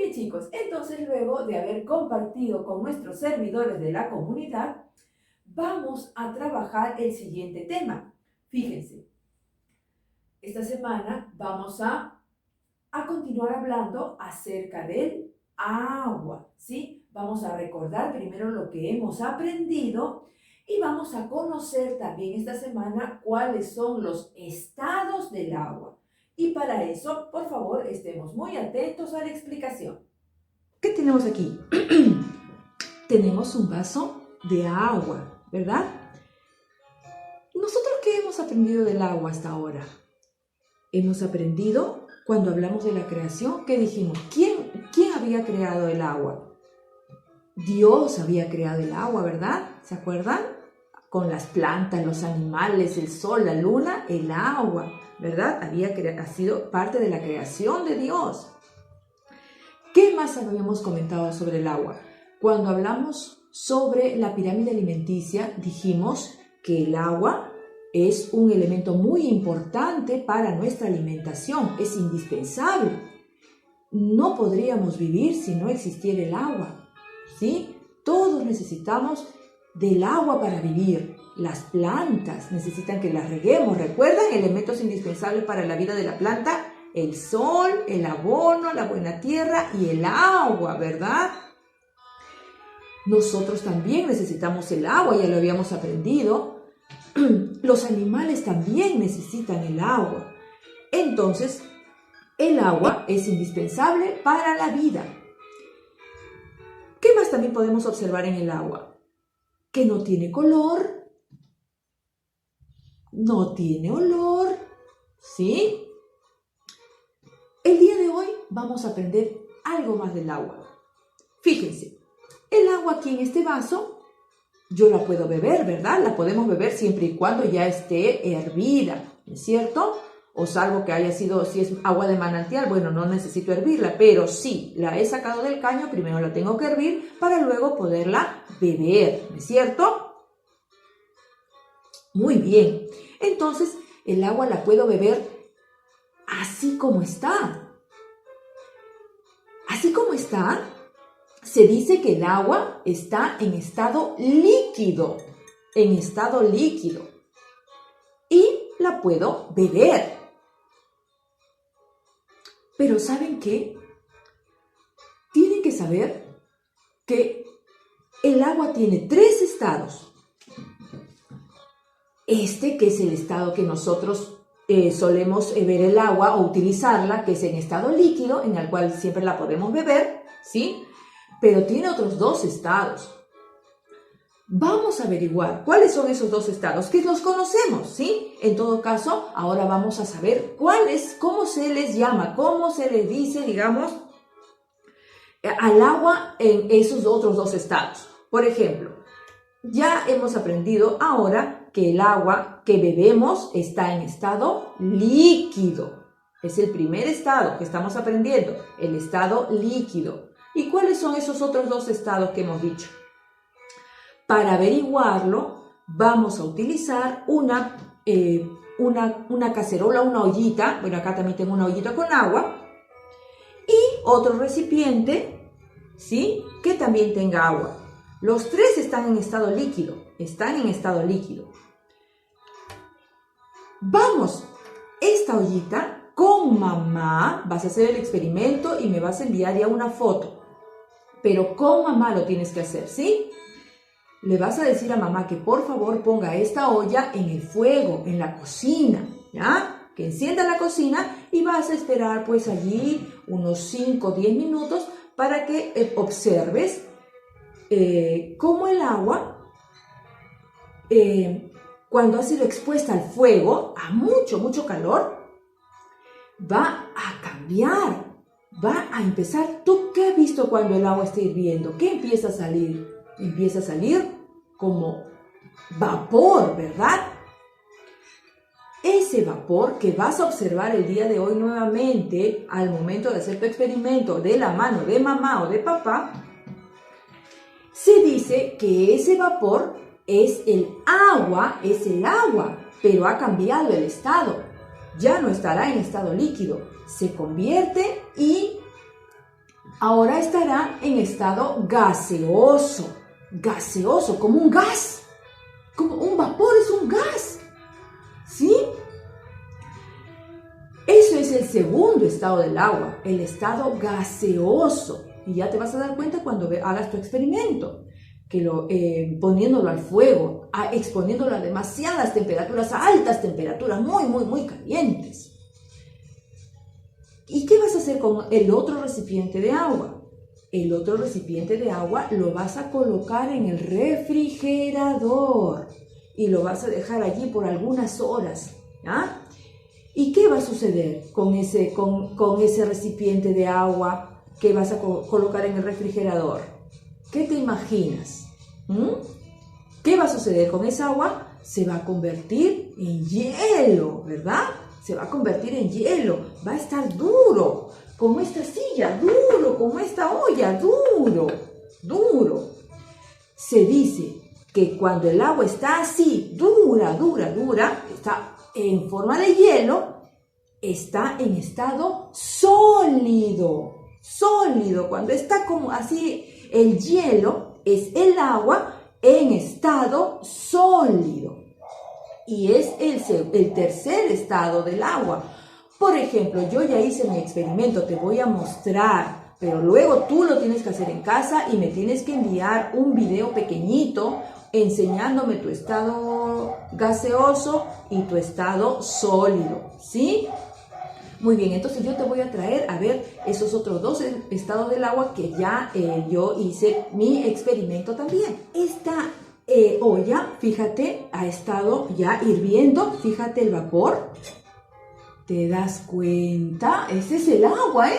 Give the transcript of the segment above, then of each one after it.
Bien, chicos, entonces luego de haber compartido con nuestros servidores de la comunidad, vamos a trabajar el siguiente tema. Fíjense, esta semana vamos a continuar hablando acerca del agua, ¿sí? Vamos a recordar primero lo que hemos aprendido y vamos a conocer también esta semana cuáles son los estados del agua. Y para eso, por favor, estemos muy atentos a la explicación. ¿Qué tenemos aquí? Tenemos un vaso de agua, ¿verdad? ¿Nosotros qué hemos aprendido del agua hasta ahora? Hemos aprendido, cuando hablamos de la creación, ¿qué dijimos? ¿Quién había creado el agua? Dios había creado el agua, ¿verdad? ¿Se acuerdan? Con las plantas, los animales, el sol, la luna, el agua, ¿verdad? Ha sido parte de la creación de Dios. ¿Qué más habíamos comentado sobre el agua? Cuando hablamos sobre la pirámide alimenticia, dijimos que el agua es un elemento muy importante para nuestra alimentación, es indispensable. No podríamos vivir si no existiera el agua, ¿sí? Todos necesitamos del agua para vivir. Las plantas necesitan que las reguemos. ¿Recuerdan elementos indispensables para la vida de la planta? El sol, el abono, la buena tierra y el agua, ¿verdad? Nosotros también necesitamos el agua, ya lo habíamos aprendido. Los animales también necesitan el agua. Entonces, el agua es indispensable para la vida. ¿Qué más también podemos observar en el agua? Que no tiene color, no tiene olor, ¿sí? El día de hoy vamos a aprender algo más del agua. Fíjense, el agua aquí en este vaso, yo la puedo beber, ¿verdad? La podemos beber siempre y cuando ya esté hervida, ¿no es cierto? O salvo que haya sido, si es agua de manantial, bueno, no necesito hervirla, pero sí, la he sacado del caño, primero la tengo que hervir para luego poderla beber, ¿no es cierto? Muy bien, entonces el agua la puedo beber así como está. Así como está, se dice que el agua está en estado líquido, y la puedo beber. Pero ¿saben qué? Tienen que saber que el agua tiene 3 estados. Este, que es el estado que nosotros solemos ver el agua o utilizarla, que es en estado líquido, en el cual siempre la podemos beber, ¿sí? Pero tiene otros 2 estados. Vamos a averiguar cuáles son esos 2 estados, que los conocemos, ¿sí? En todo caso, ahora vamos a saber cómo se les llama, cómo se les dice, digamos, al agua en esos otros 2 estados. Por ejemplo, ya hemos aprendido ahora que el agua que bebemos está en estado líquido. Es el primer estado que estamos aprendiendo, el estado líquido. ¿Y cuáles son esos otros 2 estados que hemos dicho? Para averiguarlo, vamos a utilizar una cacerola, una ollita. Bueno, acá también tengo una ollita con agua. Y otro recipiente, ¿sí? Que también tenga agua. Los 3 están en estado líquido. Vamos, esta ollita con mamá, vas a hacer el experimento y me vas a enviar ya una foto. Pero con mamá lo tienes que hacer, ¿sí? Le vas a decir a mamá que por favor ponga esta olla en el fuego, en la cocina, ¿ya? Que encienda la cocina y vas a esperar pues allí unos 5 o 10 minutos para que observes cómo el agua, cuando ha sido expuesta al fuego, a mucho calor, va a cambiar, va a empezar. ¿Tú qué has visto cuando el agua está hirviendo? ¿Qué empieza a salir? Empieza a salir como vapor, ¿verdad? Ese vapor que vas a observar el día de hoy nuevamente al momento de hacer tu experimento de la mano de mamá o de papá, se dice que ese vapor es el agua, pero ha cambiado el estado. Ya no estará en estado líquido, se convierte y ahora estará en estado gaseoso. Gaseoso, como un gas. Como un vapor, es un gas. ¿Sí? Eso es el segundo estado del agua, el estado gaseoso. Y ya te vas a dar cuenta cuando hagas tu experimento, que poniéndolo al fuego, exponiéndolo a demasiadas temperaturas, a altas temperaturas, muy calientes. ¿Y qué vas a hacer con el otro recipiente de agua? El otro recipiente de agua lo vas a colocar en el refrigerador y lo vas a dejar allí por algunas horas, ¿ya? ¿Y qué va a suceder con ese recipiente de agua que vas a colocar en el refrigerador? ¿Qué te imaginas? ¿Qué va a suceder con esa agua? Se va a convertir en hielo, ¿verdad? Se va a convertir en hielo. Va a estar duro, como esta silla, duro, como esta olla, duro. Se dice que cuando el agua está así, dura, está en forma de hielo, está en estado sólido. Cuando está como así el hielo, es el agua en estado sólido. Y es el tercer estado del agua. Por ejemplo, yo ya hice mi experimento, te voy a mostrar, pero luego tú lo tienes que hacer en casa y me tienes que enviar un video pequeñito enseñándome tu estado gaseoso y tu estado sólido, ¿sí? Muy bien, entonces yo te voy a traer a ver esos otros dos estados del agua que ya yo hice mi experimento también. Esta olla, fíjate, ha estado ya hirviendo, fíjate el vapor. ¿Te das cuenta? Ese es el agua,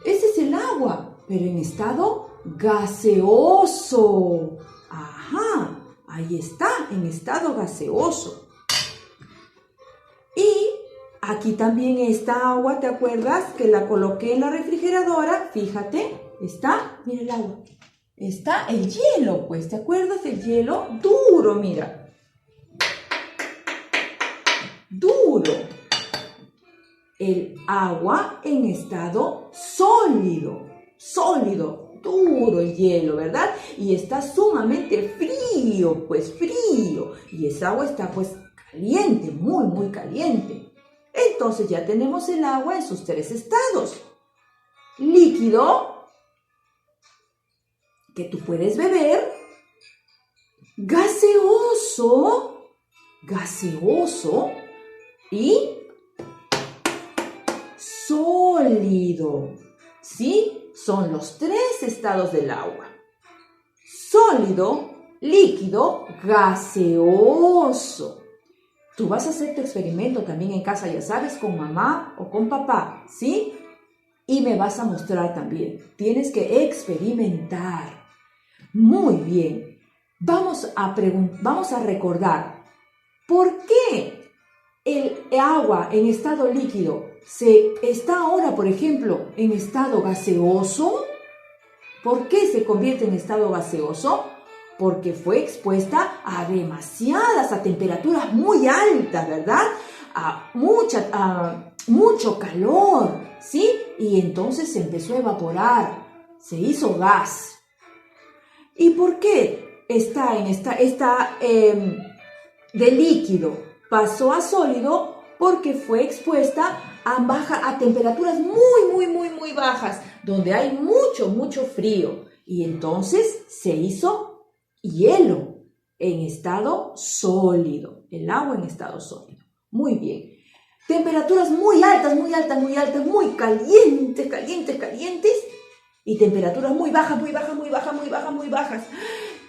Ese es el agua, pero en estado gaseoso. Ajá, ahí está, en estado gaseoso. Y aquí también esta agua, ¿te acuerdas? Que la coloqué en la refrigeradora, fíjate, está, mira el agua. Está el hielo, pues, ¿te acuerdas del hielo? Duro, mira. Duro. El agua en estado sólido. Duro el hielo, ¿verdad? Y está sumamente frío, pues frío. Y esa agua está pues caliente, muy caliente. Entonces ya tenemos el agua en sus tres estados. Líquido, que tú puedes beber. Gaseoso y sólido. ¿Sí? Son los tres estados del agua. Sólido, líquido, gaseoso. Tú vas a hacer tu experimento también en casa, ya sabes, con mamá o con papá, ¿sí? Y me vas a mostrar también. Tienes que experimentar. Muy bien. Vamos a recordar, ¿por qué el agua en estado líquido está ahora, por ejemplo, en estado gaseoso? ¿Por qué se convierte en estado gaseoso? Porque fue expuesta a temperaturas muy altas, ¿verdad? A mucho calor, ¿sí? Y entonces se empezó a evaporar, se hizo gas. ¿Y por qué está de líquido pasó a sólido? Porque fue expuesta a temperaturas muy bajas, donde hay mucho frío. Y entonces se hizo hielo en estado sólido, el agua en estado sólido. Muy bien. Temperaturas muy altas, muy calientes. Y temperaturas muy bajas.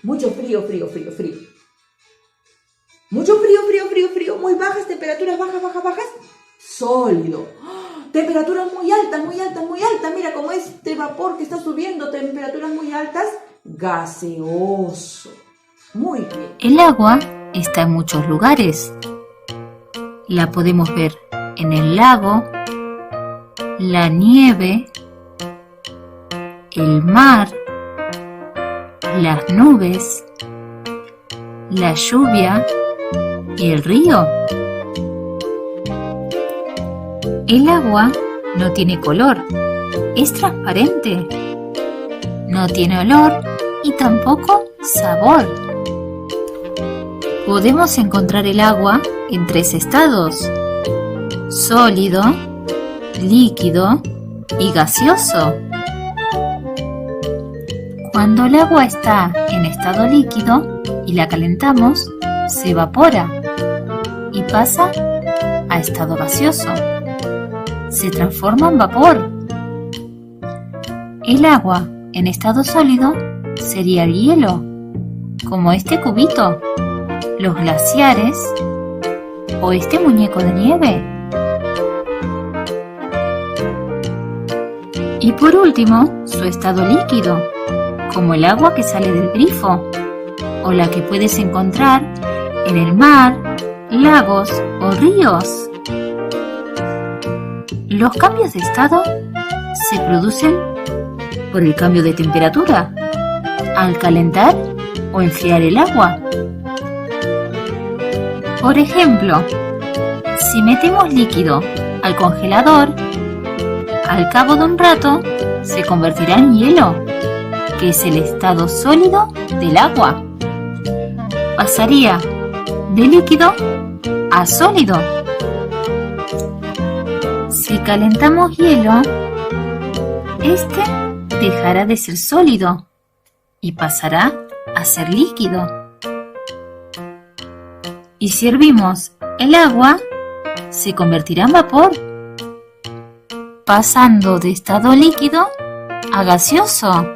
Mucho frío. Mucho frío, muy bajas, temperaturas bajas. Sólido. Temperaturas muy altas. Mira cómo este vapor que está subiendo, temperaturas muy altas, gaseoso. Muy bien. El agua está en muchos lugares. La podemos ver en el lago, la nieve, el mar, las nubes, la lluvia y el río. El agua no tiene color, es transparente no tiene olor y tampoco sabor. Podemos encontrar el agua en 3 estados: sólido, líquido y gaseoso. Cuando el agua está en estado líquido y la calentamos, se evapora y pasa a estado gaseoso. Se transforma en vapor. El agua en estado sólido sería el hielo, como este cubito, los glaciares o este muñeco de nieve. Y por último, su estado líquido, como el agua que sale del grifo o la que puedes encontrar en el mar, lagos o ríos. Los cambios de estado se producen por el cambio de temperatura, al calentar o enfriar el agua. Por ejemplo, si metemos líquido al congelador, al cabo de un rato se convertirá en hielo, que es el estado sólido del agua. Pasaría de líquido a sólido. Si calentamos hielo, este dejará de ser sólido y pasará a ser líquido. Y si hervimos el agua, se convertirá en vapor, pasando de estado líquido a gaseoso.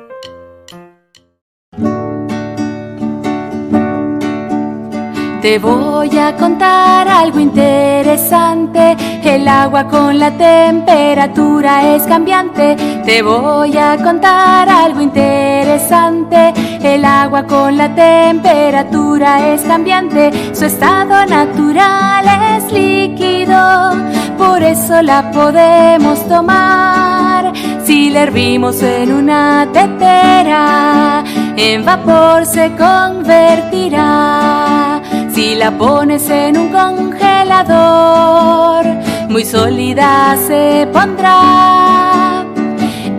Te voy a contar algo interesante. El agua con la temperatura es cambiante. Te voy a contar algo interesante. El agua con la temperatura es cambiante. Su estado natural es líquido, por eso la podemos tomar. Si la hervimos en una tetera, en vapor se convertirá. Si la pones en un congelador, muy sólida se pondrá.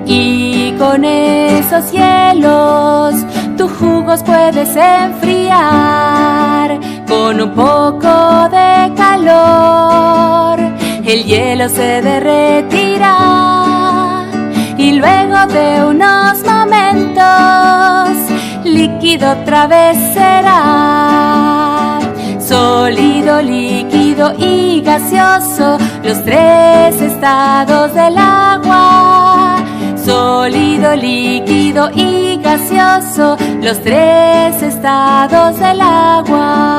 Y con esos hielos, tus jugos puedes enfriar. Con un poco de calor, el hielo se derretirá. Y luego de unos momentos, líquido otra vez será. Sólido, líquido y gaseoso, los 3 estados del agua. Sólido, líquido y gaseoso, los 3 estados del agua.